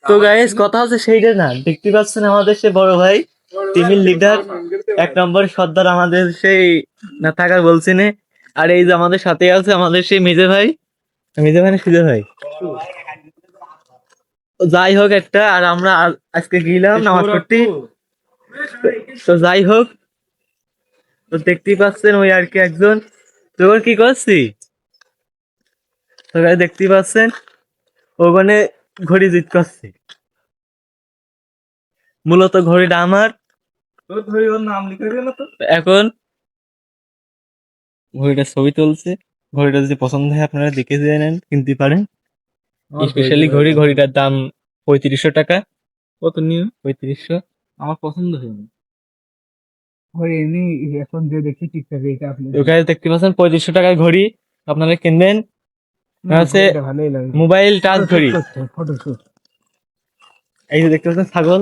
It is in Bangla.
তো গাইস কথা হচ্ছে সেইটা না, দেখতে পাচ্ছেন আমাদের সে বড় ভাই টিমের লিডার 1 নম্বর সর্দার আমাদের সেই না থাকার বলছি নে। আর এই যে আমাদের সাথে আছে আমাদের সেই মেজে ভাই, মেজে ভাই না সুজে ভাই, যাই হোক একটা। আর আমরা আজকে গেলাম নামাজ পড়তে। তো যাই হোক, তো দেখতেই পাচ্ছেন ওই আর কি একজন। তো ওর কি করছি, তো গাইস দেখতেই পাচ্ছেন ওখানে ঘড়ি জিত করছে। মূলত ঘড়িটা আমার। এখন ঘড়িটার ছবি তুলছে। ঘড়িটা যদি পছন্দ হয় আপনারা দেখে দিয়ে নেন, কিনতে পারেন। স্পেশালি ঘড়িটার দাম 3500 টাকা। কত নিয়ে 3500? আমার পছন্দ হয়নি। এখন যে দেখি টিকটকে এটা আপনি ওখানে দেখতে পাচ্ছেন 3500 টাকার ঘড়ি আপনারা কিনবেন। হচ্ছে ভালোই লাগে মোবাইল টাচ ঘড়ি। ফটোশুট এই যে দেখতে পাচ্ছেন ছাগল।